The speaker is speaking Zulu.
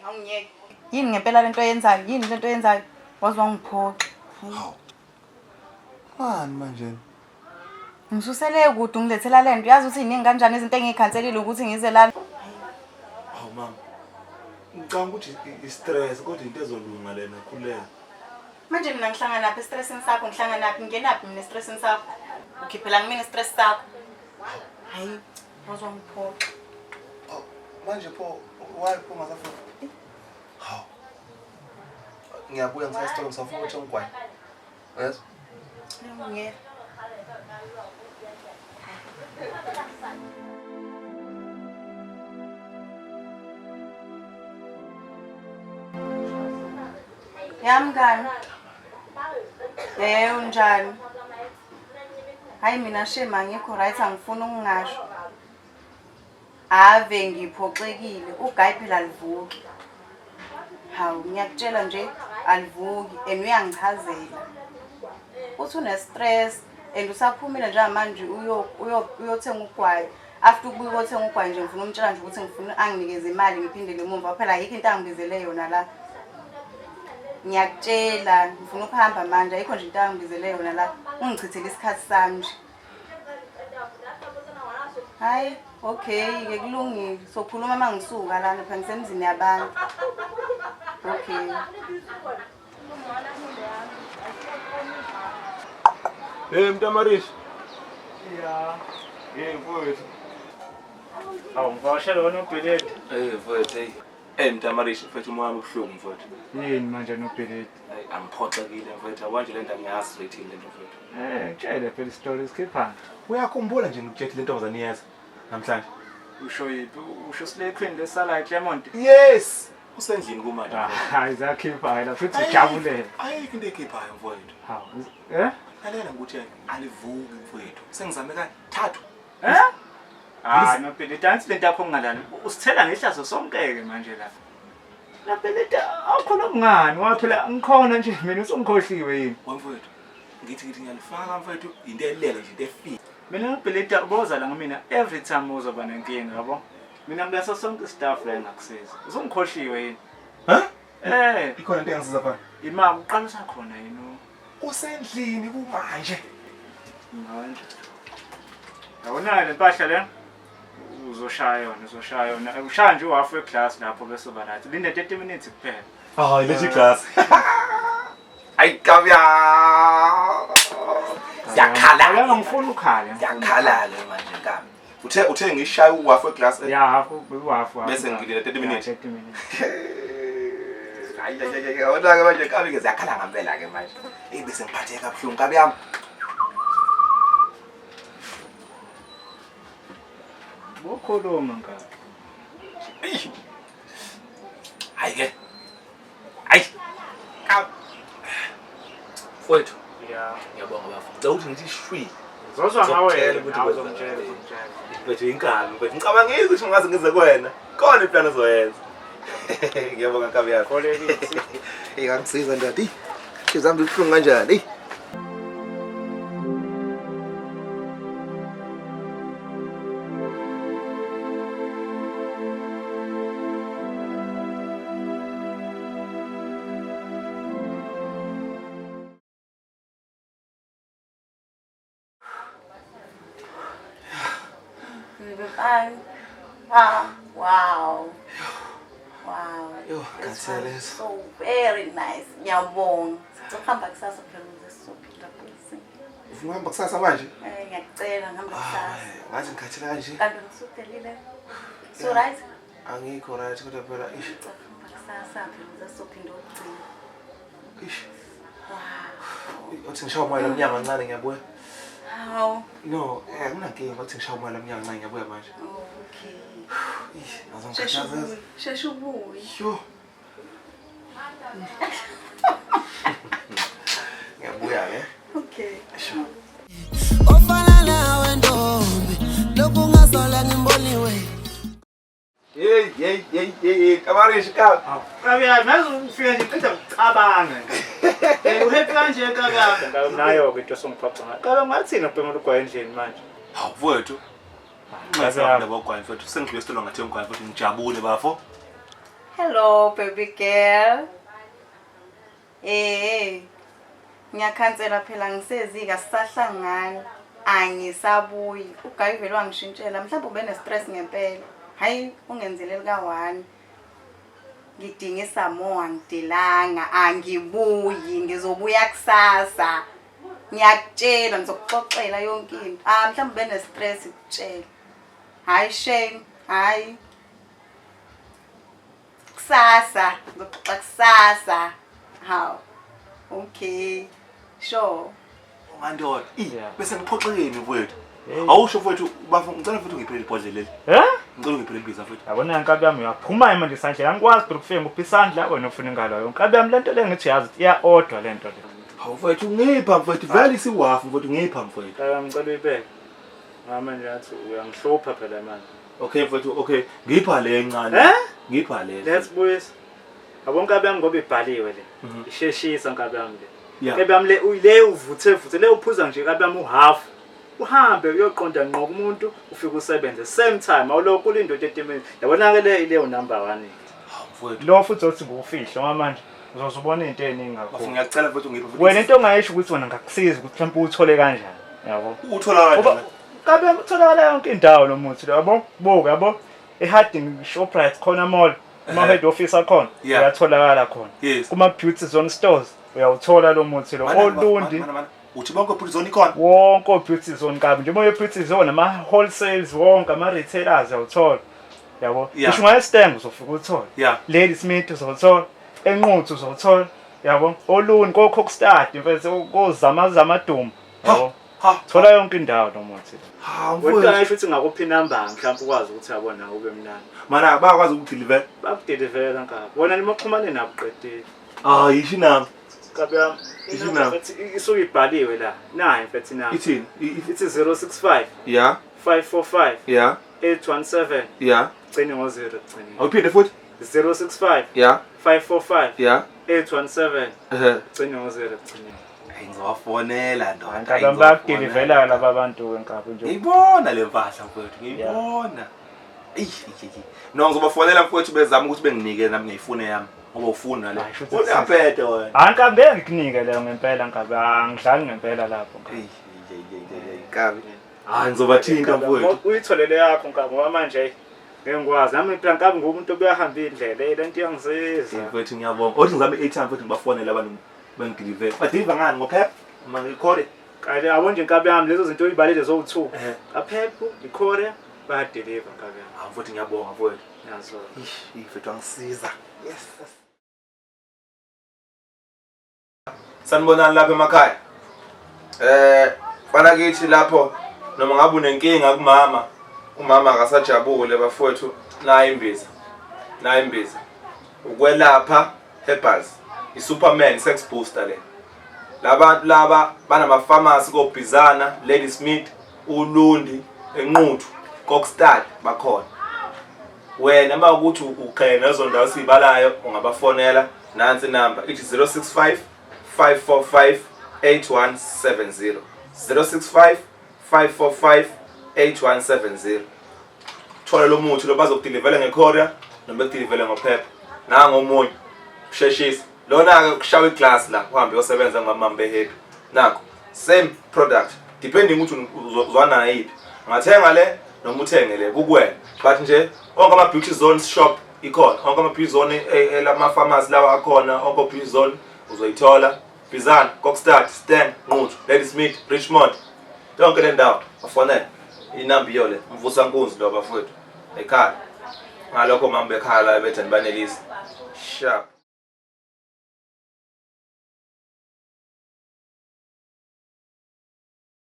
awungiyeke. Yini ngempela lento oyenzayo? Yini lento oyenzayo? Wazi wangiphoqa. Hawu. Mani manje? Ngisusele kude ngilethela lento. Yazi ukuthi iningi kanjani izinto engikhanselile ukuthi ngize la. Hawu mama. Ngicanga ukuthi i-stress kodwa into ezolunga lena khuleka. Manje mina ngihlangana naphi stressini sakho? Ngihlangana naphi? Ngingenaphi mina stressini sakho? Ukhiphela kimi stress sakho. Hayi, wazi wangiphoqa. Manje pho why pho ngasafuna? Hawu. Ngiyabuya ngisasitolo ngisafuna ukuthi ngigwaye. Yes. Ngiyeke. Yamngani. Unjani? Hayi mina shema ngikho right angifuna ukungasho. Ave ngiphoxekile. Ugayi phela alivuki. Hawu ngiyakutshela nje alivuki and uyangichazela. Uthi une stress and usaphumile njengamanje uyothenga ugwayi. After ukubuya ukuthenga ugwayi nje ngifuna umtshela nje ukuthi ngifuna anginikeze imali ngiphindele emuva. Phela ayikho into angibizele yona la. Ngiyakutshela ngifuna ukuhamba manje ayikho nje into angibizele yona la. Ungichithele isikhathi sami nje. Hayi, okay, ke kulungile. Sokhuluma mangisuka lana phela ngisemzini yabantu. Okay. Hey Mtamarish. Yeah. Mfowethu. Hawu ngivashela wona uBhileti. Mfowethu. Mtamarish mfowethu umoya ubuhlungu mfowethu. Yini manje noBhileti? Angiphoxekile mfowethu. Awanje lento angiyazi lethini lento mfowethu. Ngitshele phela isitory isikhiphana. Uyakhumbula nje ukuthethe lento ntombazane yeza namhlanje. Usho yiphi? Usho silekhwini lesala eClermont? Yes. Usendlini kumanje. Hayi zakhipha la futhi ujabulele. Ayikho into ekhiphayo mfowethu. Hawu. Lalela ukuthi alivuki mfowethu. Sengizame kathathu. NoBhileti anti lento yakho ngalana. Usithela ngehlazo sonkeke manje la. NoBhileti awukhona okungani waphela ngikhona nje mina usongikhohliwe yini? Mfowethu. Ngithi ngiyalifaka mfowethu into elele nje into efika. Mina noBhileti boza la ngamina every time uzoba nenkinga yabo. Mina ngilasa sonke staff la engakusiza. Usongikhohliwe yini? Ikhona into engisiza phana. Imama uqalisa khona yini? Usendlini kumanje. Manje. Awunayo lempahla le? Uzoshaya yona. Ushaya nje uhalf class lapho bese uba nathi. Linde 30 minutes kuphela. Hayi lethi class. Ay kabya. Yakhala. Ngifuna ukhala. Yakhala le manje kabi. Uthe ngishaya uhalf class. Yeah, uhalf. Bese ngilinde 30 minutes. 30 minutes. Hayi awona manje kabi ke zakhala ngempela ke manje. Bese ngiphatheka kabuhlungu kabi yami. Bokhuluma ngapi? Hayi ke. Hayi. Kabi. Mfowethu. Yeah. Ngiyabonga bafo. Ngicela ukuthi ngithi shwi. Uzozwa ngawe ukuthi uzongitshela. Mfowethu inkani, mfowethu ngicabangile ukuthi ungaze ngize kuwena. Khona iplan ozoyenza. Ngiyabonga kabi yakho. Kolekile. Ngiyangisiza ndati. Izambi ibuhlungu kanjani? Wow. Yo, That's so very nice. Ngiyabonga. Sokuhamba kusasa phela uzesophinda futhi. Ufuna uhamba kusasa manje? Ngiyacela ngihamba kusasa. Ngathi ngikhathela kanje. Kanti ngisukelile. So right? Angikho right kodwa phela ish. Kusasa phela uzesophinda ugcina. Ish. Wow. Uthi ngishawa umoya lomnyama kancane ngiyabuya. How? No, kunankinga uthi ngishawa umoya lomnyama kancane ngiyabuya manje. Okay. Ish, ngizongikhathaza. Sheshubuyi. Yo. Ngiyabuya ke. Okay. Sure. Ofana nawe ntombi lokhu ungasola ngimboniwe. Hey, Kamarish ka. Kabi yazi ufika nje qeda ukucabanga. Uhappy kanje kaka. Nayo ke into songiphatha ngayo. Kala ngathina phela ugwaye endlini manje. Hawu mfowethu. Ngazazi nabogwayi mfowethu sengidlule isitolo ngathenga ugwayi mfowethu ngijabule bafo. Hello baby girl. Ngiyakhansela phela ngisezika sisahlangana. Angisabuyi. Ugayi vele wangishintshela. Mhlawumbe ube ne-stress ngempela. Hayi ungenzele lika 1. Ngidingisa mo angidelanga, angibuyi, ngizobuya kusasa. Ngiyakutshela ngizokuxoxela yonke into. Mhlawumbe ube ne-stress ukutshela. Hayi shame, hayi. Kusasa, ngizoxoxa kusasa. Haw. Okay. Sure. Mandoda, Yeah. bese ngiphoxekeni mfowethu. Awusho mfowethu ngicela futhi ungiphele ibhodle leli. Ngicela ungiphele imbiza mfowethu. Yabona inkabi yami uyaphuma manje isandla. Angikwazi ukufika nguphi isandla wena ufuna ingalo yonke. Inkabi yami lento le ngithi yazi iya odwa lento le. Hawu mfowethu ngipha mfowethu vele isiwafu mfowethu ngipha mfowethu. Ngicela uyibeke. Manje yathi uyangihlupha phela manje. Okay mfowethu, okay. Ngipha le encane. Ngipha le. Let's boys. Yabona inkabi yami ngoba ibhaliwe le. Isheshisa inkabi yami le. Yeah. Inkabi yami le uvuthe le uphuza nje inkabi yami uhalf. Uhambe uyoqonda ngqo kumuntu ufike usebenze same time awulokhu ulinda 30 minutes. Yabona ke leyo number 1. Mfowethu. Lo futhi uthi ngufihlo manje. Uzozubona into eningi kakhulu. Ngiyacela mfowethu ngipha futhi. Wena into ongayisho ukuthi wena ngakusiza ukuthi mhlawumbe uthole kanjani. Yabo. Uthola kanjani? Kabe utholakala yonke indawo lo muthi yabo. Buka yabo. eHarding Shoprite khona mall uma head office akhona uyatholakala khona kuma beauty zone stores uyawuthola lo muthi lo uLundi uthi bonke beauty zone ikhona wonke beauty zone kabi nje moye beauty zone ama wholesales wonke ama retailers uyawuthola yabo ngisho ngaye Stanger uzofika uthola Ladysmith uzothola Nquthu uzothola yabo uLundi ko Kokstand mfethu ko zamaduma yabo thola yonke indawo lo muthi wena ngisho ukuthi ngakuphi number mhlawumbe ukwazi ukuthi yabona ube mnandi mana bayakwazi ukudeliver bakudeliver kanka wona nimaxhumane nabo qedile yisho nami kabe yami yisho nami isuke ibhaliwe la nayi mfethu nami ithini ithi 065 545 817 gcine ngo 0 gcine awuphinde futhi 065 545 817 gcine ngo 0 gcine ngizowafonela ndoda ngicabanga bakudeliverela laba bantu wenkabi nje ngiyibona le mpahla mfowethu ngiyibona no ngizobafonela mfowethu bezama ukuthi benginike nami ngiyifune yami ngoba ufuna le uyaphethe wena ankabe ngikunike leyo ngempela nkabe angidlali ngempela lapho nkabe ngizobathinta mfowethu uyitholele yakho nkabe ngoba manje ngengikwazi nami impela nkabe ngumuntu obuyahamba indlela lento iyangisiza mfowethu ngiyabonga othi ngizame 8 times futhi ngibafonela abantu bengideliver badeliver ngani ngophepha mangikhore kanti yabo nje nkabe yami lezo zinto oyibalile zo2 aphepha ikhore bayadeliver nkabe yami mfowethu ngiyabonga mfowethu yazo mfowethu angisiza yes sanibonani lapha emakhaya bana kithi lapho noma ngabe unenkinga kumama umama akasajabule bafowethu nayi imbiza ukwelapha herbals iSuperman sex booster le labantu laba banama pharmacy ko Bizana Ladysmith uLundi Nquthu Kokstand bakhona wena makuthi ukhaya nazo ndawo sibalayo ungabafonela nansi number ithi 065 545 8170 065 545 8170 thola lo muthi lo bazokudeliver ngecorrier noma bekudeliver ngophepha nango omunye usheshisa lona ke kushawa iglass la uhambe uyosebenza ngamambe happy nakho same product depending ukuthi uzwana nayiphi ungathenga le noma uthenge le kukuwena but nje onke ama beauty zone shop ikhona onke ama beauty zone elama pharmacy lawa akhona onke beauty zone uzoyithola Bizana Kokstand Stanger Nquthu Ladysmith Richmond yonke le ndawo afonela inamba iyo le mvusa nkunzi lo bafowethu ekhaya ngalokho mama bekhaya la ebethani banelisi sharp